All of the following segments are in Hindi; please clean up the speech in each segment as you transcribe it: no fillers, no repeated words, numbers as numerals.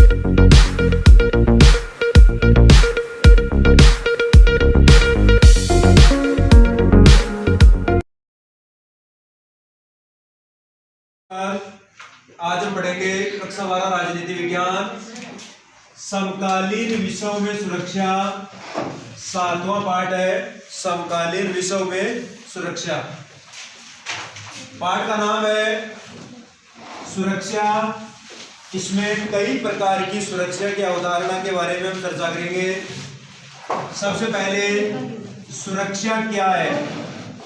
आज हम पढ़ेंगे कक्षा 12 राजनीति विज्ञान समकालीन विषयों में सुरक्षा। 7वां पाठ है समकालीन विषयों में सुरक्षा। पाठ का नाम है सुरक्षा। इसमें कई प्रकार की सुरक्षा की अवधारणा के बारे में हम चर्चा करेंगे। सबसे पहले सुरक्षा क्या है,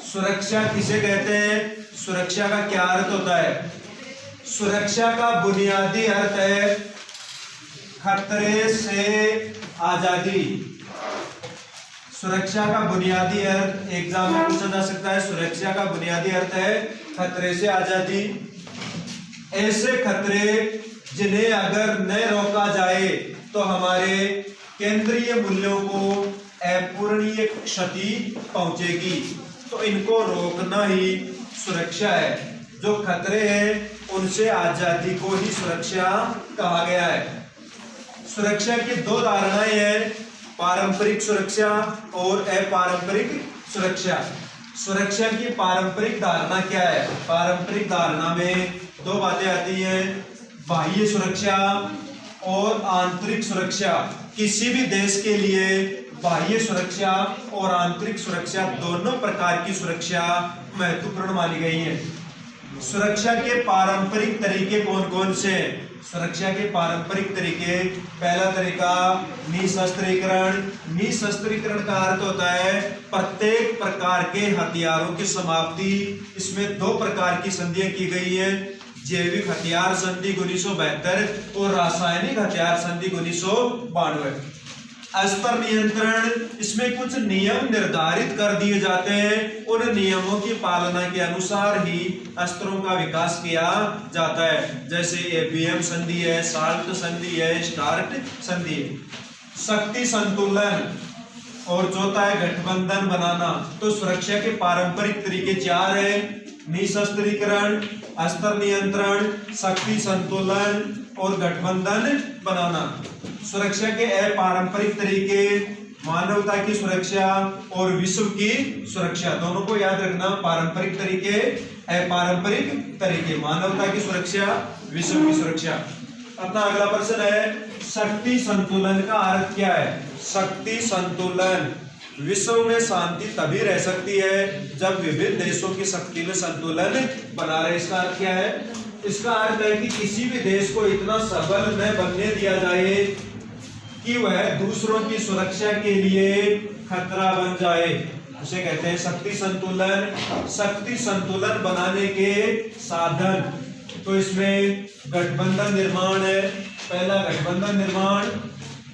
सुरक्षा किसे कहते हैं, सुरक्षा का क्या अर्थ होता है। सुरक्षा का बुनियादी अर्थ है खतरे से आजादी। सुरक्षा का बुनियादी अर्थ एग्जाम में पूछा जा सकता है। सुरक्षा का बुनियादी अर्थ है खतरे से आजादी। ऐसे खतरे जिन्हें अगर न रोका जाए तो हमारे केंद्रीय मूल्यों को अपूरणीय क्षति पहुंचेगी, तो इनको रोकना ही सुरक्षा है। जो खतरे हैं उनसे आजादी को ही सुरक्षा कहा गया है। सुरक्षा की दो धारणाएं हैं, पारंपरिक सुरक्षा और अपारंपरिक सुरक्षा। सुरक्षा की पारंपरिक धारणा क्या है। पारंपरिक धारणा में दो बातें आती हैं, बाह्य सुरक्षा और आंतरिक सुरक्षा। किसी भी देश के लिए बाह्य सुरक्षा और आंतरिक सुरक्षा दोनों प्रकार की सुरक्षा महत्वपूर्ण मानी गई है। सुरक्षा के पारंपरिक तरीके कौन कौन से हैं। सुरक्षा के पारंपरिक तरीके, पहला तरीका निशस्त्रीकरण। निशस्त्रीकरण का अर्थ होता है प्रत्येक प्रकार के हथियारों की समाप्ति। इसमें दो प्रकार की संधियां की गई है, जैविक हथियार संधि 1972 और रासायनिक हथियार संधि 1992। अस्त्र नियंत्रण, इसमें कुछ नियम निर्धारित कर दिए जाते हैं, उन नियमों की पालना के अनुसार ही अस्त्रों का विकास किया जाता है। जैसे एबीएम संधि है, साल्ट संधि है, स्टार्ट संधि है। शक्ति संतुलन और चौथा है गठबंधन बनाना। तो सुरक्षा के पारंपरिक तरीके चार है, निशस्त्रीकरण, अस्त्र नियंत्रण, शक्ति संतुलन और गठबंधन बनाना। सुरक्षा के अपारंपरिक तरीके मानवता की सुरक्षा और विश्व की सुरक्षा। दोनों को याद रखना, पारंपरिक तरीके, अपारंपरिक तरीके, मानवता की सुरक्षा, विश्व की सुरक्षा। अपना अगला प्रश्न है शक्ति संतुलन का अर्थ क्या है। शक्ति संतुलन, विश्व में शांति तभी रह सकती है जब विभिन्न देशों की शक्ति में संतुलन बना रहे। इसका अर्थ क्या है। इसका अर्थ है कि किसी भी देश को इतना सबल न बनने दिया जाए कि वह दूसरों की सुरक्षा के लिए खतरा बन जाए, उसे कहते हैं शक्ति संतुलन। शक्ति संतुलन बनाने के साधन, तो इसमें गठबंधन निर्माण है, पहला गठबंधन निर्माण,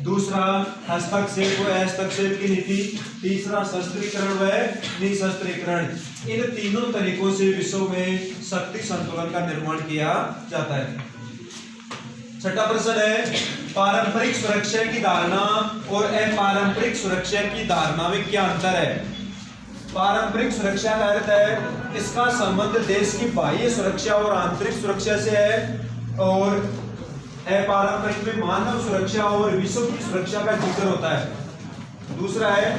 दूसरा हस्तक्षेप व हस्तक्षेप की नीति, तीसरा शस्त्रीकरण व निशस्त्रीकरण। इन तीनों तरीकों से विश्व में शक्ति संतुलन का निर्माण किया जाता है। छठा प्रश्न है पारंपरिक सुरक्षा की धारणा और अपारंपरिक सुरक्षा की धारणा में क्या अंतर है। पारंपरिक सुरक्षा का अर्थ है इसका संबंध देश की बाह्य सुरक्षा और आंतरिक सुरक्षा से है, और अपारंपरिक में मानव सुरक्षा और विश्व की सुरक्षा का जिक्र होता है। दूसरा है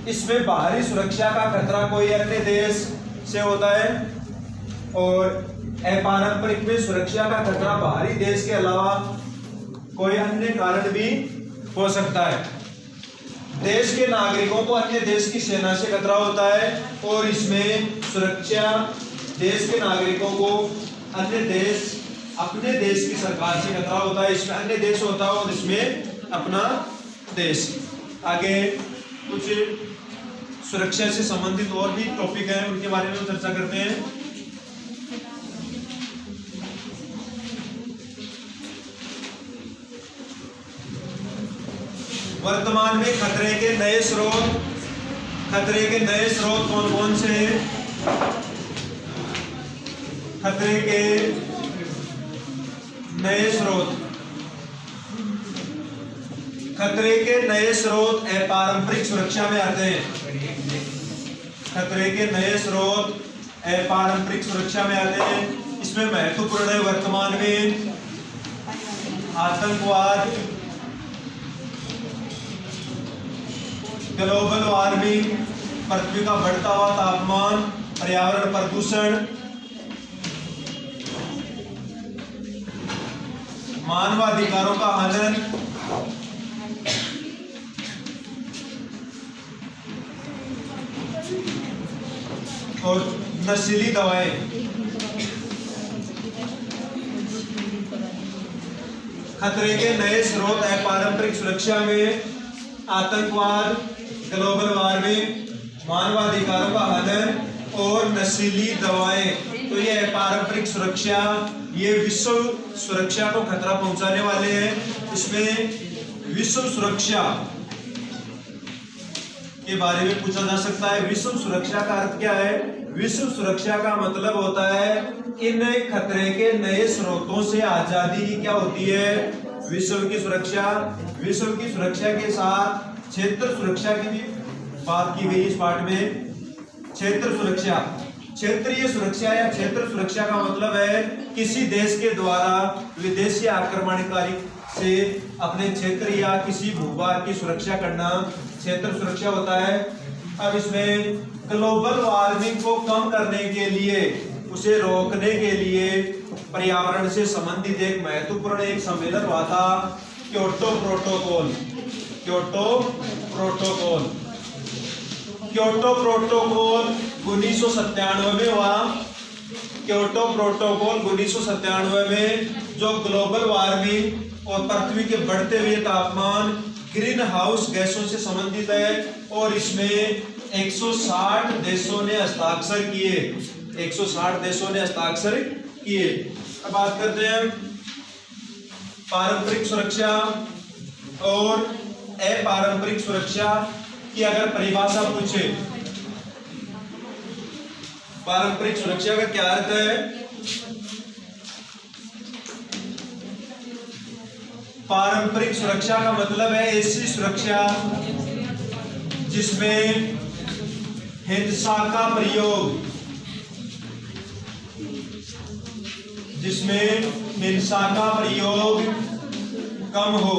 इसमें बाहरी सुरक्षा का खतरा कोई अन्य देश से होता है, और अपारंपरिक में सुरक्षा का खतरा बाहरी देश के अलावा कोई अन्य कारण भी हो सकता है। देश के नागरिकों को अन्य देश की सेना से खतरा होता है, और इसमें सुरक्षा देश के नागरिकों को अन्य देश अपने देश की सरकार से खतरा होता है। इसमें अन्य देश होता है और इसमें अपना देश। आगे कुछ सुरक्षा से संबंधित और भी टॉपिक हैं, उनके बारे में चर्चा करते हैं। वर्तमान में खतरे के नए स्रोत, खतरे के नए स्रोत कौन कौन से हैं। खतरे के नए स्रोत, खतरे के नए स्रोत अपारंपरिक सुरक्षा में आते हैं। खतरे के नए स्रोत अपारंपरिक सुरक्षा में आते हैं। इसमें महत्वपूर्ण है वर्तमान में आतंकवाद, ग्लोबल वार्मिंग, पृथ्वी का बढ़ता हुआ तापमान, पर्यावरण प्रदूषण, मानवाधिकारों का हनन, और नशीली दवाएं। खतरे के नए स्रोत है पारंपरिक सुरक्षा में आतंकवाद, ग्लोबल वार्मिंग, मानवाधिकारों का हनन और नशीली दवाएं। तो ये है पारंपरिक सुरक्षा, ये विश्व सुरक्षा को खतरा पहुंचाने वाले हैं। इसमें विश्व सुरक्षा के बारे में पूछा जा सकता है। विश्व सुरक्षा का अर्थ क्या है? विश्व सुरक्षा का मतलब होता है इन खतरे के नए स्रोतों से आजादी की क्या होती है? विश्व की सुरक्षा। विश्व की सुरक्षा के साथ क्षेत्र सुरक्षा की भी बात की गई इस पाठ में। क्षेत्र सुरक्षा, क्षेत्रीय सुरक्षा या क्षेत्र सुरक्षा का मतलब है किसी देश के द्वारा विदेशी आक्रमणकारी से अपने क्षेत्र या किसी भूभाग की सुरक्षा करना क्षेत्र सुरक्षा होता है। अब इसमें ग्लोबल वार्मिंग को कम करने के लिए, उसे रोकने के लिए पर्यावरण से संबंधित एक महत्वपूर्ण एक सम्मेलन हुआ था, क्योटो प्रोटोकॉल। क्योटो प्रोटोकॉल 1997 में हुआ। क्योटो प्रोटोकॉल 1997 में जो ग्लोबल वार्मिंग और पृथ्वी के बढ़ते हुए तापमान, ग्रीन हाउस गैसों से संबंधित है और इसमें 160 देशों ने हस्ताक्षर किए। 160 देशों ने हस्ताक्षर किए। अब बात करते हैं पारंपरिक सुरक्षा और अपारंपरिक सुरक्षा की अगर परिभाषा पूछे, पारंपरिक सुरक्षा का क्या अर्थ है? पारंपरिक सुरक्षा का मतलब है ऐसी सुरक्षा जिसमें हिंसा का प्रयोग, जिसमें हिंसा का प्रयोग कम हो।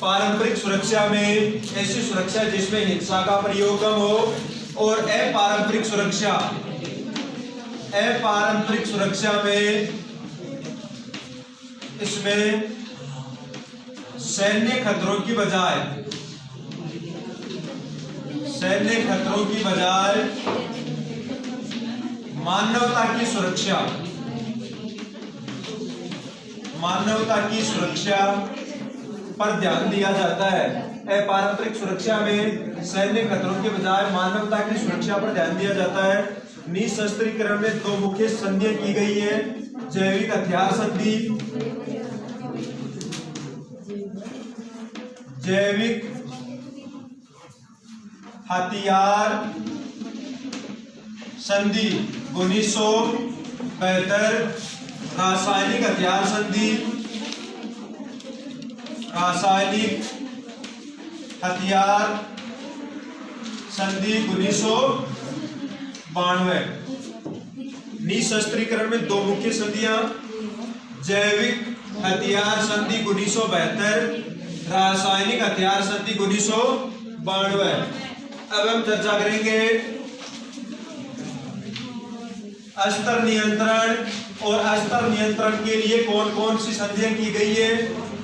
पारंपरिक सुरक्षा में ऐसी सुरक्षा जिसमें हिंसा का प्रयोग कम हो। और अपारंपरिक सुरक्षा, अपारंपरिक सुरक्षा में इसमें सैन्य खतरों की बजाय, सैन्य खतरों की बजाय मानवता की सुरक्षा, मानवता की सुरक्षा पर ध्यान दिया जाता है। अपारंपरिक सुरक्षा में सैन्य खतरों के बजाय मानवता की सुरक्षा पर ध्यान दिया जाता है। निशस्त्रीकरण में दो मुख्य संधियां की गई है, जैविक हथियार संधि, जैविक हथियार संधि 1972, रासायनिक हथियार संधि, रासायनिक हथियार संधि 1992। निशस्त्रीकरण में दो मुख्य संधियां, जैविक हथियार संधि 1972, रासायनिक हथियार संधि 1992। अब हम चर्चा करेंगे अस्त्र नियंत्रण और अस्त्र नियंत्रण के लिए कौन कौन सी संधियां की गई है।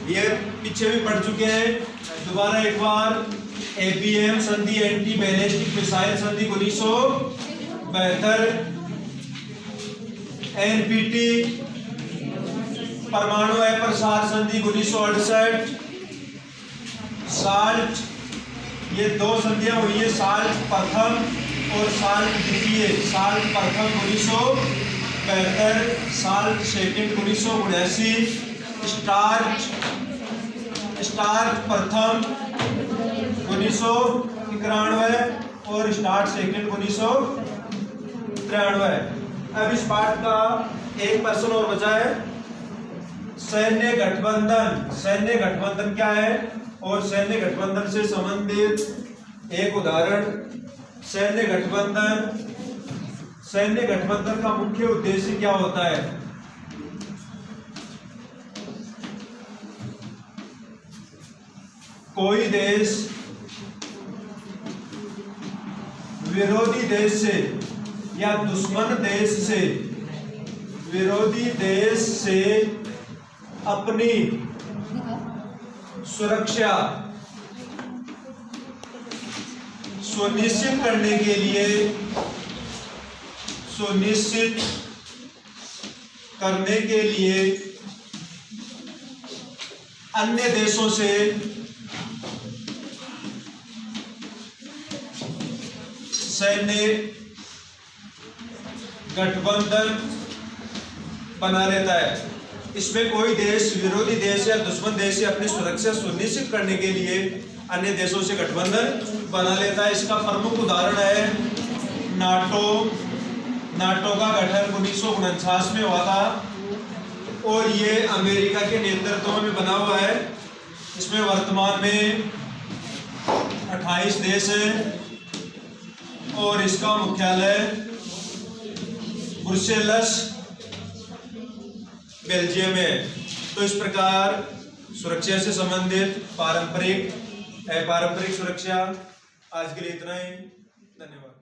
ये पीछे भी पढ़ चुके हैं, दोबारा एक बार। एबीएम संधि, एंटी बैलिस्टिक मिसाइल संधि 1972, एनपीटी परमाणु अप्रसार संधि 1968, साल्ट, ये दो संधियां हुई है, साल्ट प्रथम और साल्ट द्वितीय। साल्ट प्रथम 1972, साल्ट सेकंड 1979, स्टार्च, स्टार्च प्रथम 1991 और स्टार्च सेकंड 1993। अब इस पाठ का एक प्रश्न और बचा है, सैन्य गठबंधन। सैन्य गठबंधन क्या है और सैन्य गठबंधन से संबंधित एक उदाहरण। सैन्य गठबंधन, सैन्य गठबंधन का मुख्य उद्देश्य क्या होता है? कोई देश विरोधी देश से या दुश्मन देश से, विरोधी देश से अपनी सुरक्षा सुनिश्चित करने के लिए, सुनिश्चित करने के लिए अन्य देशों से सैन्य गठबंधन बना लेता है। इसमें कोई देश विरोधी देश या दुश्मन देश से अपनी सुरक्षा सुनिश्चित करने के लिए अन्य देशों से गठबंधन बना लेता है। इसका प्रमुख उदाहरण है नाटो। नाटो का गठन 1949 में हुआ था और ये अमेरिका के नेतृत्व में बना हुआ है। इसमें वर्तमान में 28 देश हैं और इसका मुख्यालय ब्रुसेल्स बेल्जियम है। तो इस प्रकार सुरक्षा से संबंधित पारंपरिक सुरक्षा आज के लिए इतना ही। धन्यवाद।